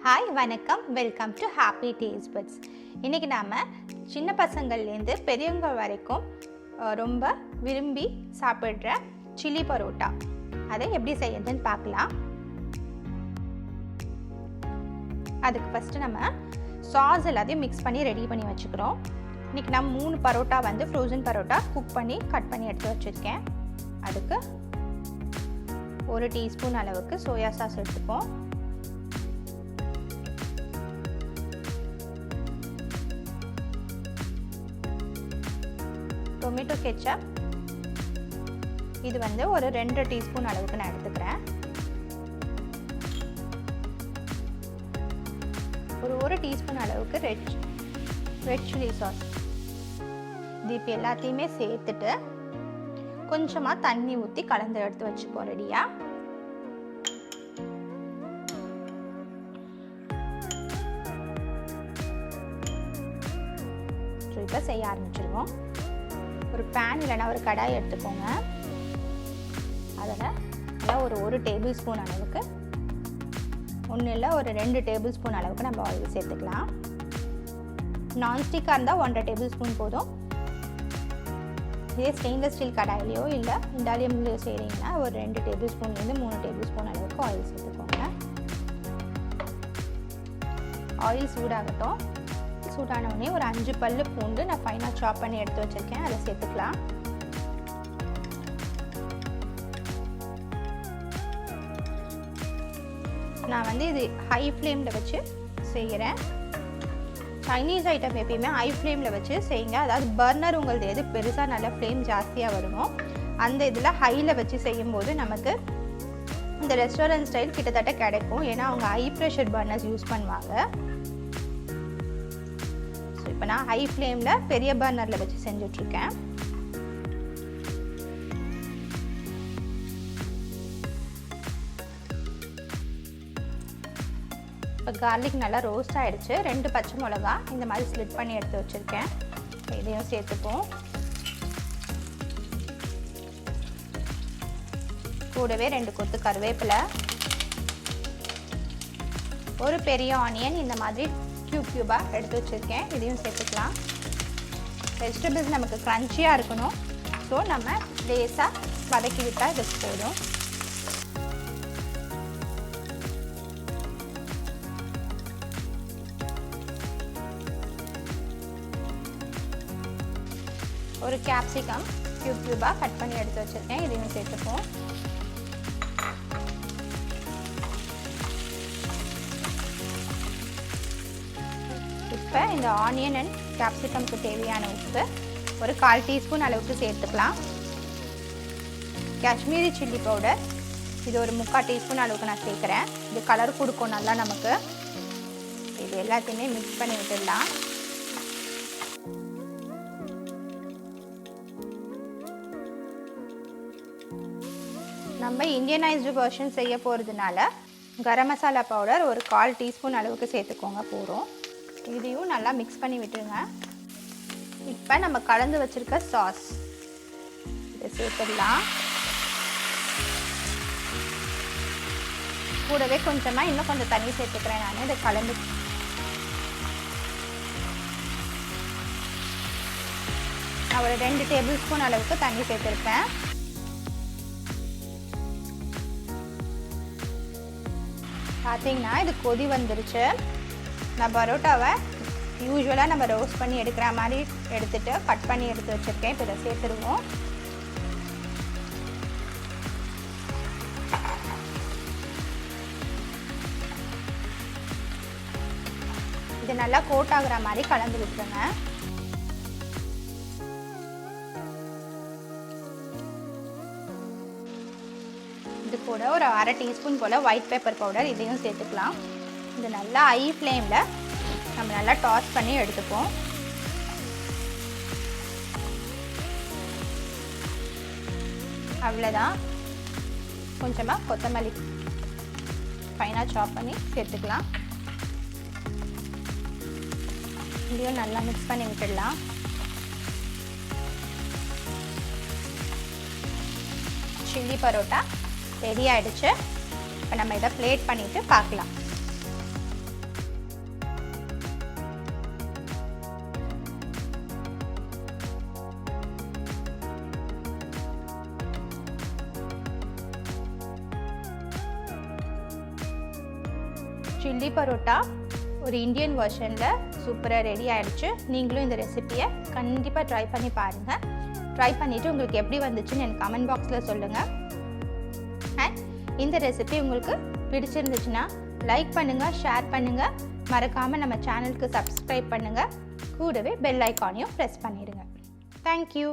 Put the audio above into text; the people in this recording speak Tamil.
ஹாய் வணக்கம், welcome to happy taste buds. இன்றைக்கி நாம் சின்ன பசங்கள்லேருந்து பெரியவங்க வரைக்கும் ரொம்ப விரும்பி சாப்பிட்ற சில்லி பரோட்டா அதை எப்படி செய்யறதுன்னு பார்க்கலாம். அதுக்கு ஃபஸ்ட்டு நம்ம சாஸ் எல்லாத்தையும் மிக்ஸ் பண்ணி ரெடி பண்ணி வச்சுக்கிறோம். இன்றைக்கி நான் 3 பரோட்டா ஃப்ரோசன் பரோட்டா குக் பண்ணி கட் பண்ணி எடுத்து வச்சுருக்கேன். அதுக்கு 1 டீஸ்பூன் அளவுக்கு சோயா சாஸ் எடுத்துப்போம். டொமேட்டோ கெச்சப் இது ஒரு 2 டீஸ்பூன் அளவுக்கு நான் எடுத்துக்கிறேன். ஒரு 1 டீஸ்பூன் அளவுக்கு ரெட் சில்லி சாஸ். இது இப்போ எல்லாத்தையுமே சேர்த்துட்டு கொஞ்சமாக தண்ணி ஊற்றி கலந்து எடுத்து வச்சுப்போம் ரெடியா. இப்போ செய்ய ஆரம்பிச்சிருவோம். ஒரு பேன் இல்லைனா ஒரு கடாய் எடுத்துக்கோங்க. அதில் ஒரு டேபிள் ஸ்பூன் அளவுக்கு, ஒன்றும் இல்லை ஒரு 2 டேபிள் ஸ்பூன் அளவுக்கு நம்ம ஆயில் சேர்த்துக்கலாம். நான்ஸ்டிக்காக இருந்தால் 1.5 டேபிள் ஸ்பூன் போதும். இதே ஸ்டெயின்லெஸ் ஸ்டீல் கடாயிலையோ இல்லை இண்டாலியம்லையோ செய்கிறீங்கன்னா ஒரு 2 டேபிள் ஸ்பூன்லேருந்து 3 டேபிள் ஸ்பூன் அளவுக்கு ஆயில் சேர்த்துக்கோங்க. ஆயில் சூடாகட்டும். சூடானவுடனே ஒரு 5 பல்லு பூண்டு நான் ஃபைனாக சாப் பண்ணி எடுத்து வச்சுருக்கேன், அதை சேர்த்துக்கலாம். நான் இது ஹை ஃப்ளேமில் வச்சு செய்கிறேன். சைனீஸ் ஐட்டம் எப்பயுமே ஹை ஃப்ளேமில் வச்சு செய்யுங்க. அதாவது பர்னர் உங்களது எது பெருசாக நல்லா ஃப்ளேம் ஜாஸ்தியாக வருமோ அந்த இதில் ஹையில் வச்சு செய்யும்போது நமக்கு இந்த ரெஸ்டாரண்ட் ஸ்டைல் கிட்டத்தட்ட கிடைக்கும். ஏன்னா அவங்க ஹை ப்ரெஷர் பர்னர்ஸ் யூஸ் பண்ணுவாங்க. இப்போ நான் ஹை ஃப்ளேமில் பெரிய பர்னரில் வச்சு செஞ்சிட்ருக்கேன். இப்போ கார்லிக் நல்லா ரோஸ்ட் ஆகிடுச்சு. 2 பச்சை மிளகா இந்த மாதிரி ஸ்லிட் பண்ணி எடுத்து வச்சுருக்கேன். இதையும் சேர்த்துப்போம். கூடவே 2 கொத்து கருவேப்பிலை, ஒரு பெரிய ஆனியன் இந்த மாதிரி க்யூபாக எடுத்து வச்சுருக்கேன். இதையும் சேர்த்துக்கலாம். வெஜிடபிள்ஸ் நமக்கு க்ரன்ச்சியாக இருக்கணும். ஸோ நம்ம லேசாக வதக்கி விட்டால் இது போதும். ஒரு கேப்சிகம் க்யூபாக கட் பண்ணி எடுத்து வச்சுருக்கேன். இதையும் சேர்த்துப்போம். இப்போ இந்த ஆனியன் அண்ட் கேப்சிகம்க்கு தேவையான உப்பு ஒரு 1/4 டீஸ்பூன் அளவுக்கு சேர்த்துக்கலாம். காஷ்மீரி சில்லி பவுடர் இது ஒரு 3/4 டீஸ்பூன் அளவுக்கு நான் சேர்க்குறேன். இது கலர் கொடுக்கும் நல்லா நமக்கு. இது எல்லாத்தையுமே மிக்ஸ் பண்ணி விட்டுடலாம். நம்ம இந்தியனைஸ்டு வெர்ஷன் செய்ய போகிறதுனால கரம் மசாலா பவுடர் ஒரு 1/4 டீஸ்பூன் அளவுக்கு சேர்த்துக்கோங்க போகிறோம். இதையும் நல்லா மிக்ஸ் பண்ணி விட்டுருங்க. இப்போ நம்ம கலந்து வச்சுருக்க சாஸ் இதை சேர்த்துடலாம். கூடவே கொஞ்சமாக இன்னும் கொஞ்சம் தண்ணி சேர்த்துக்கிறேன். நான் இதை கலந்து நான் ஒரு 2 டேபிள் ஸ்பூன் அளவுக்கு தண்ணி சேர்த்துருக்கேன். பார்த்தீங்கன்னா இது கொதி வந்துருச்சு. நான் பரோட்டாவை யூஸ்வலாக நம்ம ரோஸ்ட் பண்ணி எடுக்கிற மாதிரி எடுத்துகிட்டு கட் பண்ணி எடுத்து வச்சுருக்கேன். இப்போ இதை சேர்த்துருவோம். இது நல்லா கோட் ஆகுற மாதிரி கலந்து விட்டுருங்க. இது கூட ஒரு 1/2 டீஸ்பூன் போல் ஒயிட் பெப்பர் பவுடர் இதையும் சேர்த்துக்கலாம். இது நல்லா ஹை ஃப்ளேமில் நம்ம நல்லா டாஸ் பண்ணி எடுத்துப்போம். அவ்வளோதான். கொஞ்சமாக கொத்தமல்லி ஃபைனாக சாப் பண்ணி சேர்த்துக்கலாம். இதையும் நல்லா மிக்ஸ் பண்ணி விட்டுடலாம். சில்லி பரோட்டா ரெடி ஆகிடுச்சு. இப்போ நம்ம இதை பிளேட் பண்ணிவிட்டு பார்க்கலாம். சில்லி பரோட்டா ஒரு இந்தியன் வெர்ஷனில் சூப்பராக ரெடி ஆகிடுச்சு. நீங்களும் இந்த ரெசிப்பியை கண்டிப்பாக ட்ரை பண்ணி பாருங்கள். ட்ரை பண்ணிவிட்டு உங்களுக்கு எப்படி வந்துச்சுன்னு எனக்கு கமெண்ட் பாக்ஸில் சொல்லுங்கள். அண்ட் இந்த ரெசிபி உங்களுக்கு பிடிச்சிருந்துச்சுன்னா லைக் பண்ணுங்கள், ஷேர் பண்ணுங்கள், மறக்காமல் நம்ம சேனலுக்கு சப்ஸ்கிரைப் பண்ணுங்கள், கூடவே பெல் ஐக்கானையும் ப்ரெஸ் பண்ணிடுங்க. தேங்க்யூ.